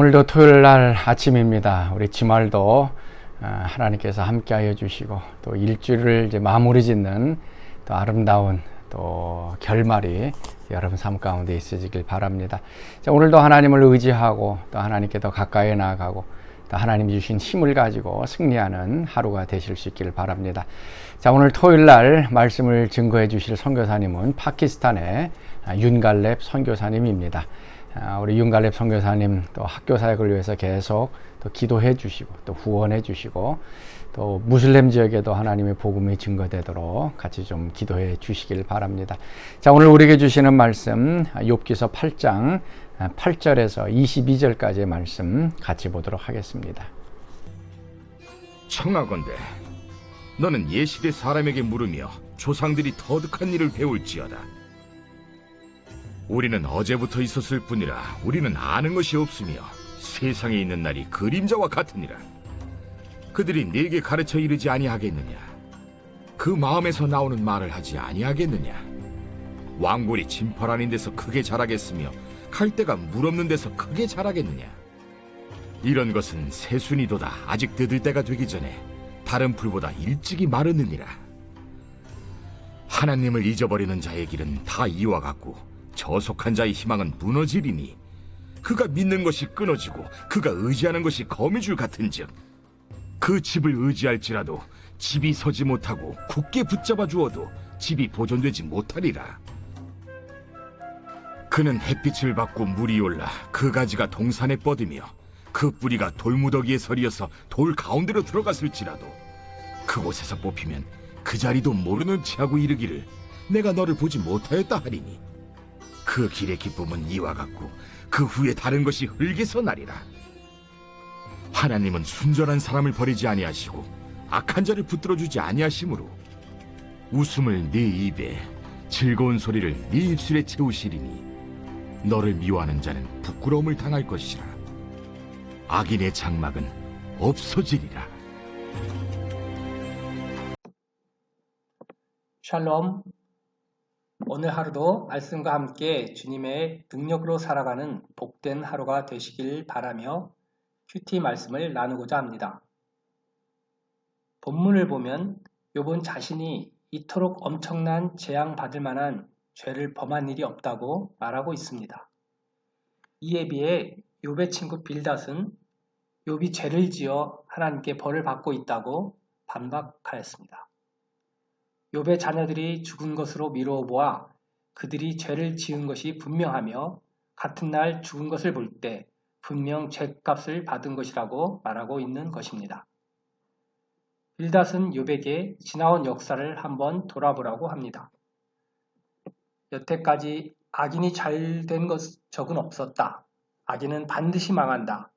오늘도 토요일 날 아침입니다. 우리 주말도 하나님께서 함께하여 주시고 또 일주일을 이제 마무리 짓는 또 아름다운 또 결말이 여러분 삶 가운데 있으시길 바랍니다. 자, 오늘도 하나님을 의지하고 또 하나님께 더 가까이 나아가고 또 하나님 주신 힘을 가지고 승리하는 하루가 되실 수 있기를 바랍니다. 자, 오늘 토요일 날 말씀을 증거해 주실 선교사님은 파키스탄의 윤갈렙 선교사님입니다. 우리 윤갈렙 선교사님 또 학교 사역을 위해서 계속 또 기도해 주시고 또 후원해 주시고 또 무슬림 지역에도 하나님의 복음이 증거되도록 같이 좀 기도해 주시길 바랍니다. 자, 오늘 우리에게 주시는 말씀 욥기서 8장 8절에서 22절까지의 말씀 같이 보도록 하겠습니다. 청하건대 너는 예시대 사람에게 물으며 조상들이 터득한 일을 배울지어다. 우리는 어제부터 있었을 뿐이라 우리는 아는 것이 없으며 세상에 있는 날이 그림자와 같으니라. 그들이 네게 가르쳐 이르지 아니하겠느냐? 그 마음에서 나오는 말을 하지 아니하겠느냐? 왕골이 진펄 아닌 데서 크게 자라겠으며 갈대가 물 없는 데서 크게 자라겠느냐? 이런 것은 새순이도다 아직 뜯을 때가 되기 전에 다른 풀보다 일찍이 마르느니라. 하나님을 잊어버리는 자의 길은 다 이와 같고 저속한 자의 희망은 무너지리니 그가 믿는 것이 끊어지고 그가 의지하는 것이 거미줄 같은즉 그 집을 의지할지라도 집이 서지 못하고 굳게 붙잡아 주어도 집이 보존되지 못하리라. 그는 햇빛을 받고 물이 올라 그 가지가 동산에 뻗으며 그 뿌리가 돌무더기에 서리어서 돌 가운데로 들어갔을지라도 그곳에서 뽑히면 그 자리도 모르는 체하고 이르기를 내가 너를 보지 못하였다 하리니 그 길의 기쁨은 이와 같고 그 후에 다른 것이 흙에서 나리라. 하나님은 순전한 사람을 버리지 아니하시고 악한 자를 붙들어주지 아니하시므로 웃음을 네 입에 즐거운 소리를 네 입술에 채우시리니 너를 미워하는 자는 부끄러움을 당할 것이라. 악인의 장막은 없어지리라. 샬롬. 오늘 하루도 말씀과 함께 주님의 능력으로 살아가는 복된 하루가 되시길 바라며 큐티 말씀을 나누고자 합니다. 본문을 보면 욥은 자신이 이토록 엄청난 재앙받을 만한 죄를 범한 일이 없다고 말하고 있습니다. 이에 비해 욥의 친구 빌닷은 욥이 죄를 지어 하나님께 벌을 받고 있다고 반박하였습니다. 욥의 자녀들이 죽은 것으로 미루어 보아 그들이 죄를 지은 것이 분명하며 같은 날 죽은 것을 볼 때 분명 죄값을 받은 것이라고 말하고 있는 것입니다. 빌닷은 욥에게 지나온 역사를 한번 돌아보라고 합니다. 여태까지 악인이 잘된 적은 없었다. 악인은 반드시 망한다.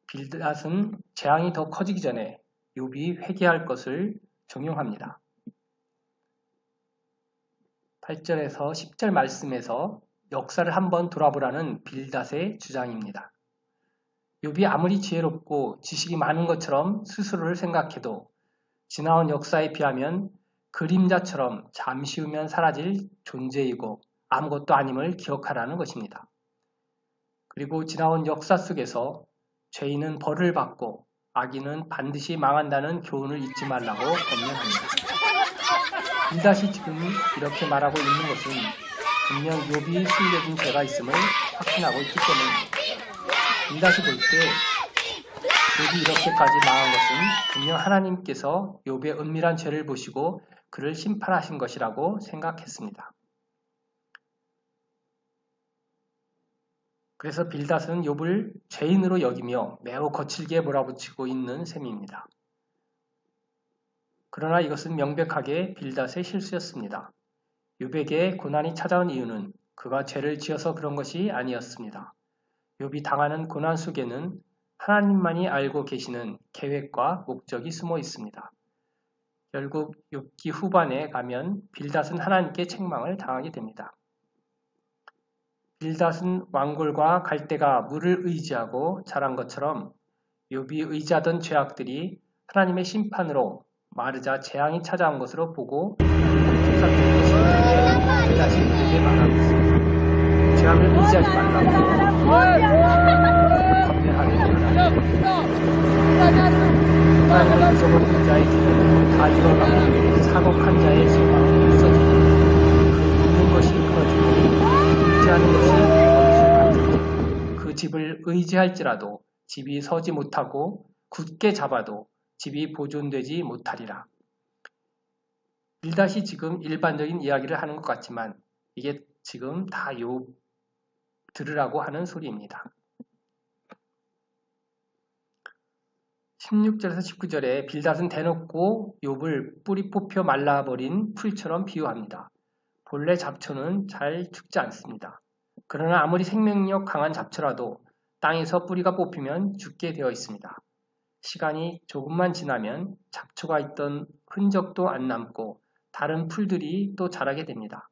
빌닷은 재앙이 더 커지기 전에 욥이 회개할 것을 종용합니다. 8절에서 10절 말씀에서 역사를 한번 돌아보라는 빌닷의 주장입니다. 욥이 아무리 지혜롭고 지식이 많은 것처럼 스스로를 생각해도 지나온 역사에 비하면 그림자처럼 잠시 후면 사라질 존재이고 아무것도 아님을 기억하라는 것입니다. 그리고 지나온 역사 속에서 죄인은 벌을 받고 악인은 반드시 망한다는 교훈을 잊지 말라고 권면합니다. 빌닷이 지금 이렇게 말하고 있는 것은 분명 욥이 숨겨진 죄가 있음을 확신하고 있기 때문입니다. 빌닷이 볼 때 욥이 이렇게까지 망한 것은 분명 하나님께서 욥의 은밀한 죄를 보시고 그를 심판하신 것이라고 생각했습니다. 그래서 빌닷은 욥을 죄인으로 여기며 매우 거칠게 몰아붙이고 있는 셈입니다. 그러나 이것은 명백하게 빌닷의 실수였습니다. 욥에게 고난이 찾아온 이유는 그가 죄를 지어서 그런 것이 아니었습니다. 욥이 당하는 고난 속에는 하나님만이 알고 계시는 계획과 목적이 숨어 있습니다. 결국 욥기 후반에 가면 빌닷은 하나님께 책망을 당하게 됩니다. 빌닷은 왕골과 갈대가 물을 의지하고 자란 것처럼 욥이 의지하던 죄악들이 하나님의 심판으로 마르자 재앙이 찾아온 것으로 보고 속삭이는 것이 빌닷이 그에게 말하고 있습니다. 죄악을 의지하지 말라고 하나님을 잊어버리는 자의 죄는 다 일어나고 사곡한 자의 죄가 없어지고 그 묻는 것이 끊어지고 의지하는 것이 원수같은 그 집을 의지할지라도 집이 서지 못하고 굳게 잡아도 집이 보존되지 못하리라. 빌닷이 지금 일반적인 이야기를 하는 것 같지만 이게 지금 다 욥 들으라고 하는 소리입니다. 16절에서 19절에 빌닷은 대놓고 욥을 뿌리 뽑혀 말라버린 풀처럼 비유합니다. 본래 잡초는 잘 죽지 않습니다. 그러나 아무리 생명력 강한 잡초라도 땅에서 뿌리가 뽑히면 죽게 되어 있습니다. 시간이 조금만 지나면 잡초가 있던 흔적도 안 남고 다른 풀들이 또 자라게 됩니다.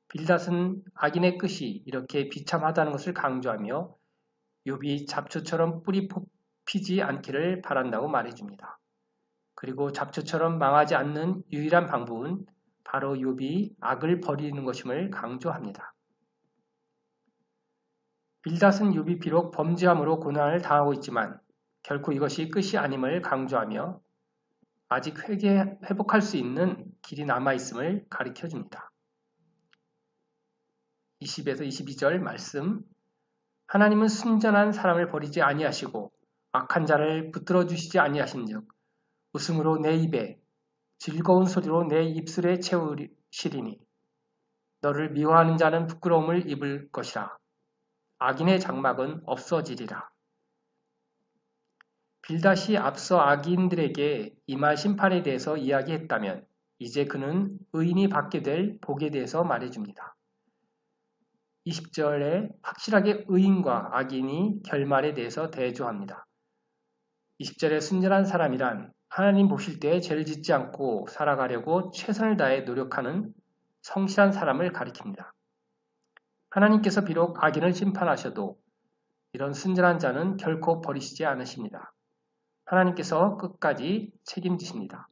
빌닷은 악인의 끝이 이렇게 비참하다는 것을 강조하며 욥이 잡초처럼 뿌리 뽑히지 않기를 바란다고 말해줍니다. 그리고 잡초처럼 망하지 않는 유일한 방법은 바로 욥이 악을 버리는 것임을 강조합니다. 빌닷은 욥이 비록 범죄함으로 고난을 당하고 있지만 결코 이것이 끝이 아님을 강조하며 아직 회복할 수 있는 길이 남아있음을 가르쳐줍니다. 20에서 22절 말씀 하나님은 순전한 사람을 버리지 아니하시고 악한 자를 붙들어 주시지 아니하신즉 웃음으로 내 입에 즐거운 소리로 내 입술에 채우시리니 너를 미워하는 자는 부끄러움을 입을 것이라 악인의 장막은 없어지리라. 빌닷이 앞서 악인들에게 임할 심판에 대해서 이야기했다면 이제 그는 의인이 받게 될 복에 대해서 말해줍니다. 20절에 확실하게 의인과 악인이 결말에 대해서 대조합니다. 20절에 순전한 사람이란 하나님 보실 때 죄를 짓지 않고 살아가려고 최선을 다해 노력하는 성실한 사람을 가리킵니다. 하나님께서 비록 악인을 심판하셔도 이런 순전한 자는 결코 버리시지 않으십니다. 하나님께서 끝까지 책임지십니다.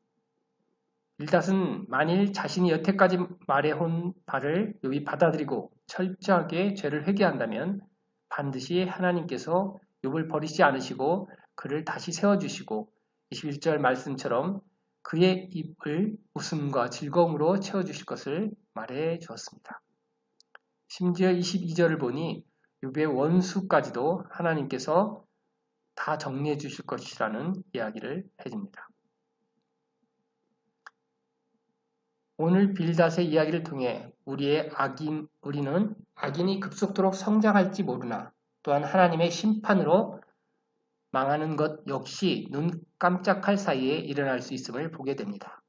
빌닷은 만일 자신이 여태까지 말해온 바를 욥이 받아들이고 철저하게 죄를 회개한다면 반드시 하나님께서 욥을 버리지 않으시고 그를 다시 세워주시고 21절 말씀처럼 그의 입을 웃음과 즐거움으로 채워주실 것을 말해 주었습니다. 심지어 22절을 보니 욥의 원수까지도 하나님께서 다 정리해 주실 것이라는 이야기를 해줍니다. 오늘 빌닷의 이야기를 통해 우리는 악인이 급속도로 성장할지 모르나 또한 하나님의 심판으로 망하는 것 역시 눈 깜짝할 사이에 일어날 수 있음을 보게 됩니다.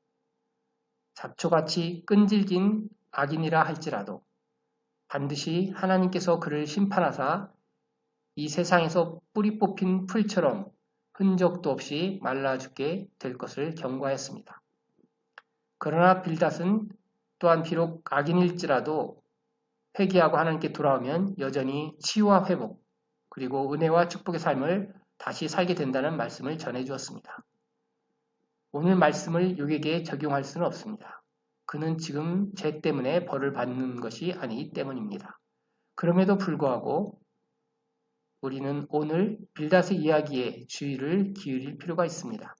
잡초같이 끈질긴 악인이라 할지라도 반드시 하나님께서 그를 심판하사 이 세상에서 뿌리 뽑힌 풀처럼 흔적도 없이 말라 죽게 될 것을 경고하였습니다. 그러나 빌닷은 또한 비록 악인일지라도 회개하고 하나님께 돌아오면 여전히 치유와 회복 그리고 은혜와 축복의 삶을 다시 살게 된다는 말씀을 전해주었습니다. 오늘 말씀을 욥에게 적용할 수는 없습니다. 그는 지금 죄 때문에 벌을 받는 것이 아니기 때문입니다. 그럼에도 불구하고 우리는 오늘 빌닷의 이야기에 주의를 기울일 필요가 있습니다.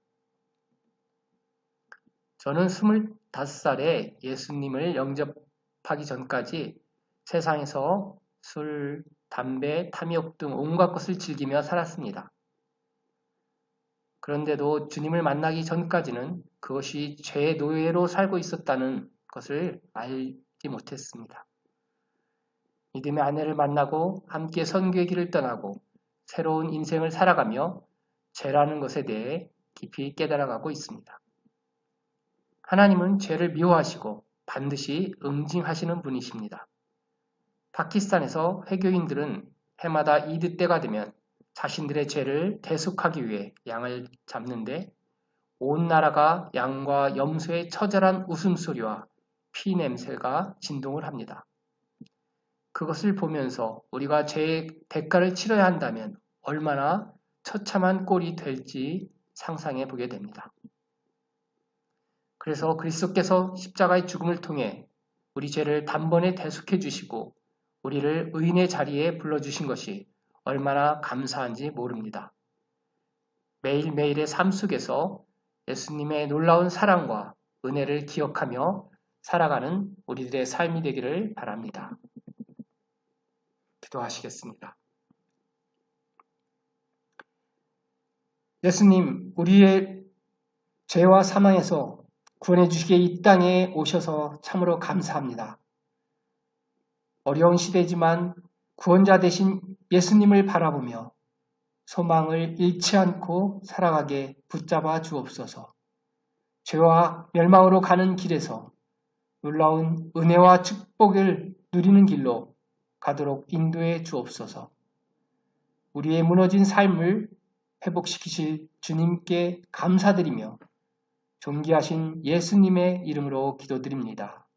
저는 25살에 예수님을 영접하기 전까지 세상에서 술, 담배, 탐욕 등 온갖 것을 즐기며 살았습니다. 그런데도 주님을 만나기 전까지는 그것이 죄의 노예로 살고 있었다는 것을 알지 못했습니다. 믿음의 아내를 만나고 함께 선교의 길을 떠나고 새로운 인생을 살아가며 죄라는 것에 대해 깊이 깨달아가고 있습니다. 하나님은 죄를 미워하시고 반드시 응징하시는 분이십니다. 파키스탄에서 회교인들은 해마다 이드 때가 되면 자신들의 죄를 대속하기 위해 양을 잡는데 온 나라가 양과 염소의 처절한 웃음소리와 피 냄새가 진동을 합니다. 그것을 보면서 우리가 죄의 대가를 치러야 한다면 얼마나 처참한 꼴이 될지 상상해 보게 됩니다. 그래서 그리스도께서 십자가의 죽음을 통해 우리 죄를 단번에 대속해 주시고 우리를 의인의 자리에 불러주신 것이 얼마나 감사한지 모릅니다. 매일매일의 삶 속에서 예수님의 놀라운 사랑과 은혜를 기억하며 살아가는 우리들의 삶이 되기를 바랍니다. 기도하시겠습니다. 예수님, 우리의 죄와 사망에서 구원해 주시기에 이 땅에 오셔서 참으로 감사합니다. 어려운 시대지만 구원자 되신 예수님을 바라보며 소망을 잃지 않고 살아가게 붙잡아 주옵소서. 죄와 멸망으로 가는 길에서 놀라운 은혜와 축복을 누리는 길로 가도록 인도해 주옵소서. 우리의 무너진 삶을 회복시키실 주님께 감사드리며 존귀하신 예수님의 이름으로 기도드립니다.